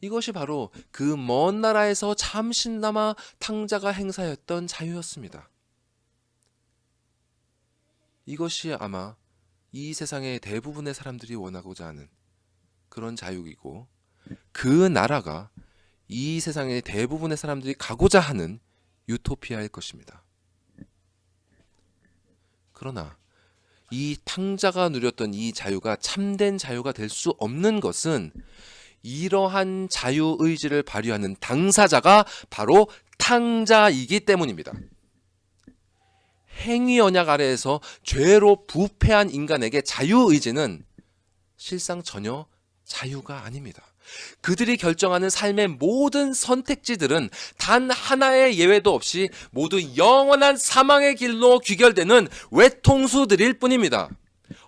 이것이 바로 그 먼 나라에서 잠시나마 탕자가 행사했던 자유였습니다. 이것이 아마 이 세상의 대부분의 사람들이 원하고자 하는 그런 자유이고, 그 나라가 이 세상의 대부분의 사람들이 가고자 하는 유토피아일 것입니다. 그러나 이 탕자가 누렸던 이 자유가 참된 자유가 될 수 없는 것은 이러한 자유의지를 발휘하는 당사자가 바로 탕자이기 때문입니다. 행위 언약 아래에서 죄로 부패한 인간에게 자유의지는 실상 전혀 자유가 아닙니다. 그들이 결정하는 삶의 모든 선택지들은 단 하나의 예외도 없이 모두 영원한 사망의 길로 귀결되는 외통수들일 뿐입니다.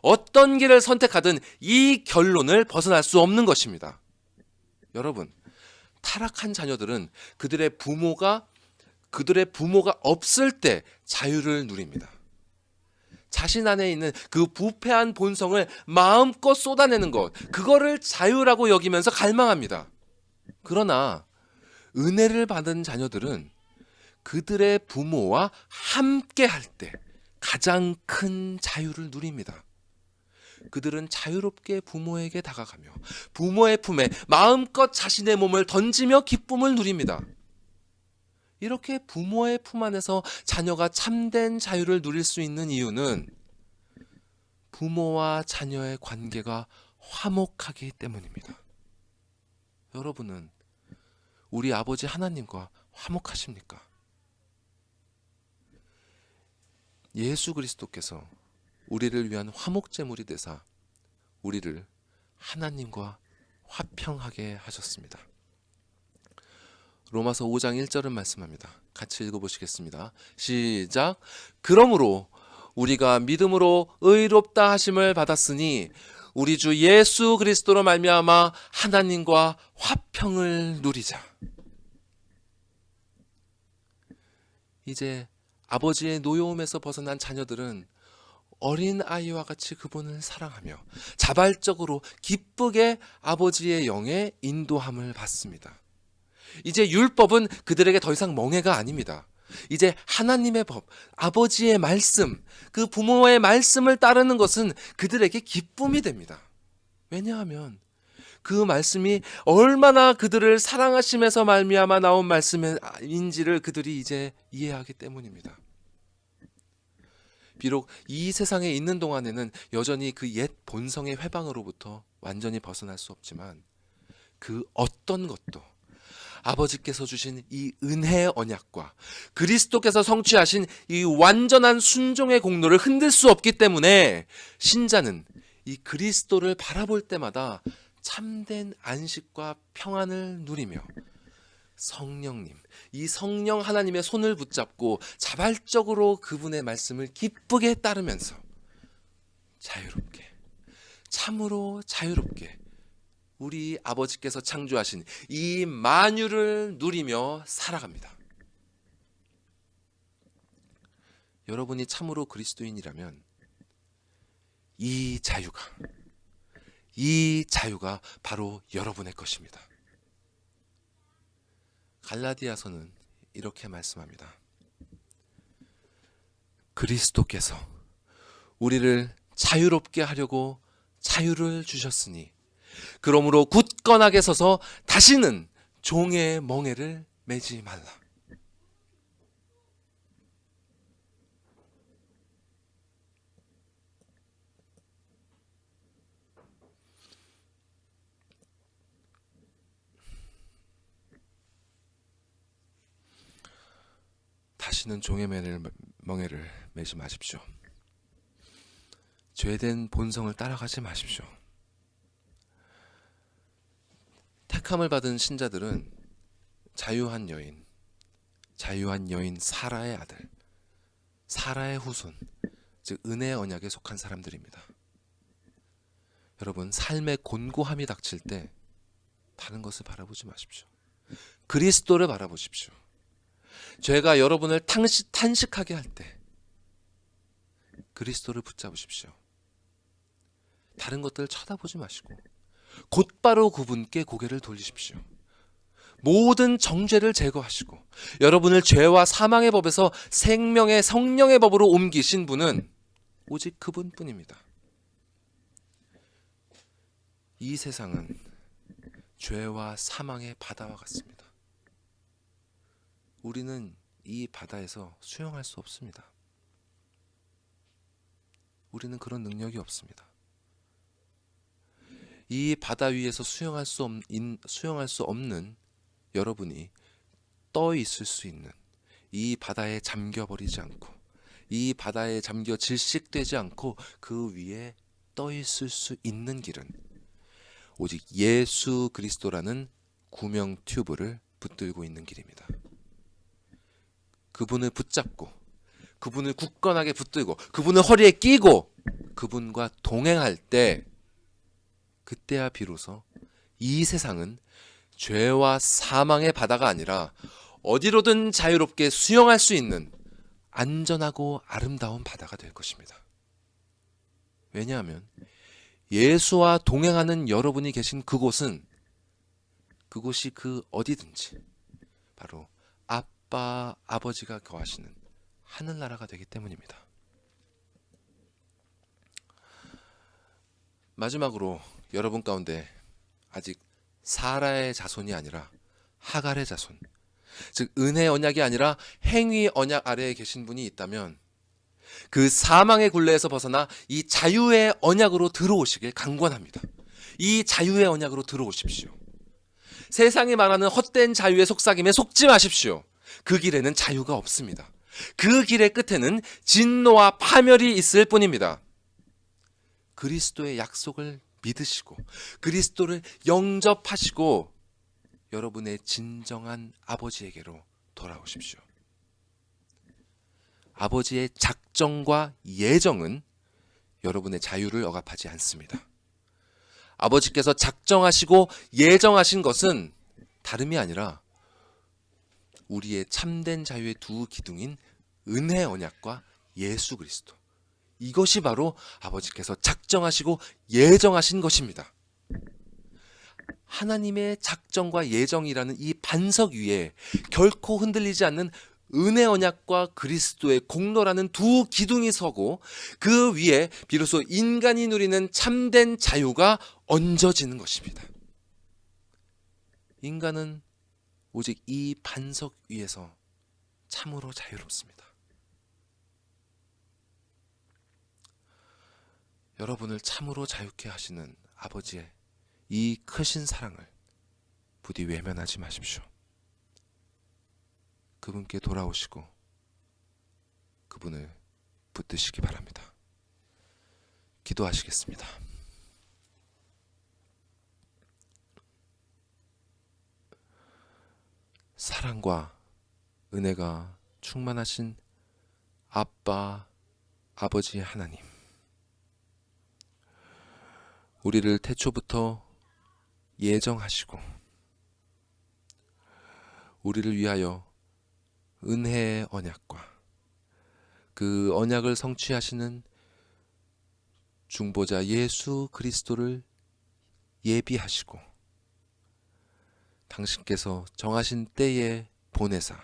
어떤 길을 선택하든 이 결론을 벗어날 수 없는 것입니다. 여러분, 타락한 자녀들은 그들의 부모가 없을 때 자유를 누립니다. 자신 안에 있는 그 부패한 본성을 마음껏 쏟아내는 것, 그거를 자유라고 여기면서 갈망합니다. 그러나 은혜를 받은 자녀들은 그들의 부모와 함께 할 때 가장 큰 자유를 누립니다. 그들은 자유롭게 부모에게 다가가며 부모의 품에 마음껏 자신의 몸을 던지며 기쁨을 누립니다. 이렇게 부모의 품 안에서 자녀가 참된 자유를 누릴 수 있는 이유는 부모와 자녀의 관계가 화목하기 때문입니다. 여러분은 우리 아버지 하나님과 화목하십니까? 예수 그리스도께서 우리를 위한 화목제물이 되사 우리를 하나님과 화평하게 하셨습니다. 로마서 5장 1절은 말씀합니다. 같이 읽어보시겠습니다. 시작. 그러므로 우리가 믿음으로 의롭다 하심을 받았으니 우리 주 예수 그리스도로 말미암아 하나님과 화평을 누리자. 이제 아버지의 노여움에서 벗어난 자녀들은 어린 아이와 같이 그분을 사랑하며 자발적으로 기쁘게 아버지의 영의 인도함을 받습니다. 이제 율법은 그들에게 더 이상 멍해가 아닙니다. 이제 하나님의 법, 아버지의 말씀, 그 부모의 말씀을 따르는 것은 그들에게 기쁨이 됩니다. 왜냐하면 그 말씀이 얼마나 그들을 사랑하심에서 말미암아 나온 말씀인지를 그들이 이제 이해하기 때문입니다. 비록 이 세상에 있는 동안에는 여전히 그 옛 본성의 회방으로부터 완전히 벗어날 수 없지만 그 어떤 것도 아버지께서 주신 이 은혜의 언약과 그리스도께서 성취하신 이 완전한 순종의 공로를 흔들 수 없기 때문에 신자는 이 그리스도를 바라볼 때마다 참된 안식과 평안을 누리며 성령님, 이 성령 하나님의 손을 붙잡고 자발적으로 그분의 말씀을 기쁘게 따르면서 자유롭게, 참으로 자유롭게 우리 아버지께서 창조하신 이 만유를 누리며 살아갑니다. 여러분이 참으로 그리스도인이라면 이 자유가 바로 여러분의 것입니다. 갈라디아서는 이렇게 말씀합니다. 그리스도께서 우리를 자유롭게 하려고 자유를 주셨으니 그러므로 굳건하게 서서 다시는 종의 멍에를 매지 말라. 다시는 종의 멍에를 매지 마십시오. 죄된 본성을 따라가지 마십시오. 택함을 받은 신자들은 자유한 여인 사라의 아들, 사라의 후손, 즉 은혜의 언약에 속한 사람들입니다. 여러분, 삶의 곤고함이 닥칠 때 다른 것을 바라보지 마십시오. 그리스도를 바라보십시오. 죄가 여러분을 탄식하게 할 때 그리스도를 붙잡으십시오. 다른 것들을 쳐다보지 마시고 곧바로 그분께 고개를 돌리십시오. 모든 정죄를 제거하시고 여러분을 죄와 사망의 법에서 생명의 성령의 법으로 옮기신 분은 오직 그분뿐입니다. 이 세상은 죄와 사망의 바다와 같습니다. 우리는 이 바다에서 수영할 수 없습니다. 우리는 그런 능력이 없습니다. 이 바다 위에서 수영할 수 없는 여러분이 떠 있을 수 있는, 이 바다에 잠겨버리지 않고, 이 바다에 잠겨 질식되지 않고 그 위에 떠 있을 수 있는 길은 오직 예수 그리스도라는 구명 튜브를 붙들고 있는 길입니다. 그분을 붙잡고, 그분을 굳건하게 붙들고, 그분을 허리에 끼고 그분과 동행할 때, 그때야 비로소 이 세상은 죄와 사망의 바다가 아니라 어디로든 자유롭게 수영할 수 있는 안전하고 아름다운 바다가 될 것입니다. 왜냐하면 예수와 동행하는 여러분이 계신 그곳은, 그곳이 그 어디든지 바로 아빠, 아버지가 거하시는 하늘나라가 되기 때문입니다. 마지막으로 여러분 가운데 아직 사라의 자손이 아니라 하갈의 자손, 즉 은혜 언약이 아니라 행위 언약 아래에 계신 분이 있다면 그 사망의 굴레에서 벗어나 이 자유의 언약으로 들어오시길 강권합니다. 이 자유의 언약으로 들어오십시오. 세상이 말하는 헛된 자유의 속삭임에 속지 마십시오. 그 길에는 자유가 없습니다. 그 길의 끝에는 진노와 파멸이 있을 뿐입니다. 그리스도의 약속을 믿으시고 그리스도를 영접하시고 여러분의 진정한 아버지에게로 돌아오십시오. 아버지의 작정과 예정은 여러분의 자유를 억압하지 않습니다. 아버지께서 작정하시고 예정하신 것은 다름이 아니라 우리의 참된 자유의 두 기둥인 은혜 언약과 예수 그리스도, 이것이 바로 아버지께서 작정하시고 예정하신 것입니다. 하나님의 작정과 예정이라는 이 반석 위에 결코 흔들리지 않는 은혜 언약과 그리스도의 공로라는 두 기둥이 서고 그 위에 비로소 인간이 누리는 참된 자유가 얹어지는 것입니다. 인간은 오직 이 반석 위에서 참으로 자유롭습니다. 여러분을 참으로 자유케 하시는 아버지의 이 크신 사랑을 부디 외면하지 마십시오. 그분께 돌아오시고 그분을 붙드시기 바랍니다. 기도하시겠습니다. 사랑과 은혜가 충만하신 아빠, 아버지 하나님, 우리를 태초부터 예정하시고 우리를 위하여 은혜의 언약과 그 언약을 성취하시는 중보자 예수 그리스도를 예비하시고 당신께서 정하신 때에 보내사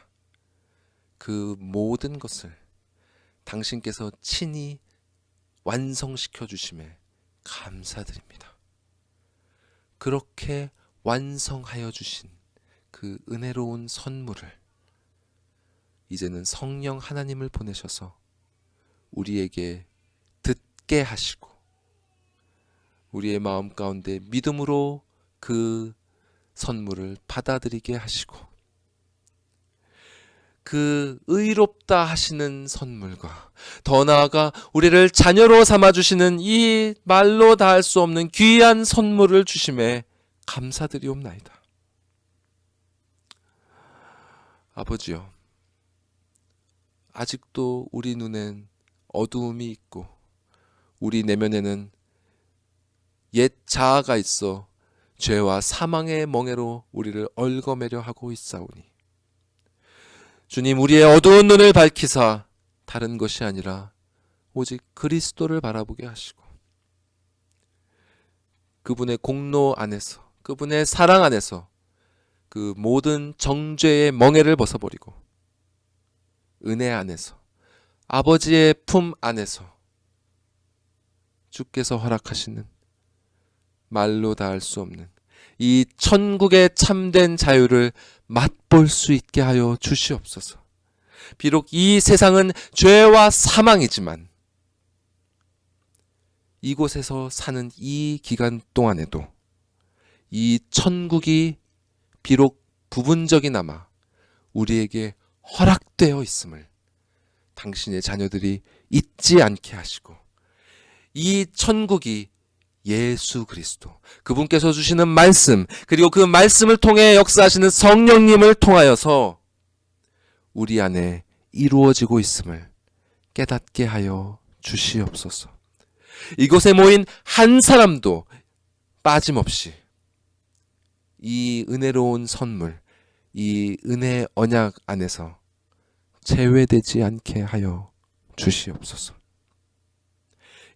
그 모든 것을 당신께서 친히 완성시켜 주심에 감사드립니다. 그렇게 완성하여 주신 그 은혜로운 선물을 이제는 성령 하나님을 보내셔서 우리에게 듣게 하시고 우리의 마음 가운데 믿음으로 그 선물을 받아들이게 하시고 그 의롭다 하시는 선물과 더 나아가 우리를 자녀로 삼아주시는 이 말로 다할 수 없는 귀한 선물을 주심에 감사드리옵나이다. 아버지요, 아직도 우리 눈엔 어두움이 있고 우리 내면에는 옛 자아가 있어 죄와 사망의 멍에로 우리를 얽어매려 하고 있사오니 주님, 우리의 어두운 눈을 밝히사 다른 것이 아니라 오직 그리스도를 바라보게 하시고 그분의 공로 안에서, 그분의 사랑 안에서 그 모든 정죄의 멍에를 벗어버리고 은혜 안에서, 아버지의 품 안에서 주께서 허락하시는 말로 다할 수 없는 이 천국의 참된 자유를 맛볼 수 있게 하여 주시옵소서. 비록 이 세상은 죄와 사망이지만 이곳에서 사는 이 기간 동안에도 이 천국이 비록 부분적이나마 우리에게 허락되어 있음을 당신의 자녀들이 잊지 않게 하시고 이 천국이 예수 그리스도, 그분께서 주시는 말씀, 그리고 그 말씀을 통해 역사하시는 성령님을 통하여서 우리 안에 이루어지고 있음을 깨닫게 하여 주시옵소서. 이곳에 모인 한 사람도 빠짐없이 이 은혜로운 선물, 이 은혜 언약 안에서 제외되지 않게 하여 주시옵소서.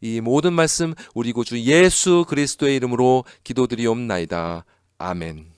이 모든 말씀 우리 구주 예수 그리스도의 이름으로 기도드리옵나이다. 아멘.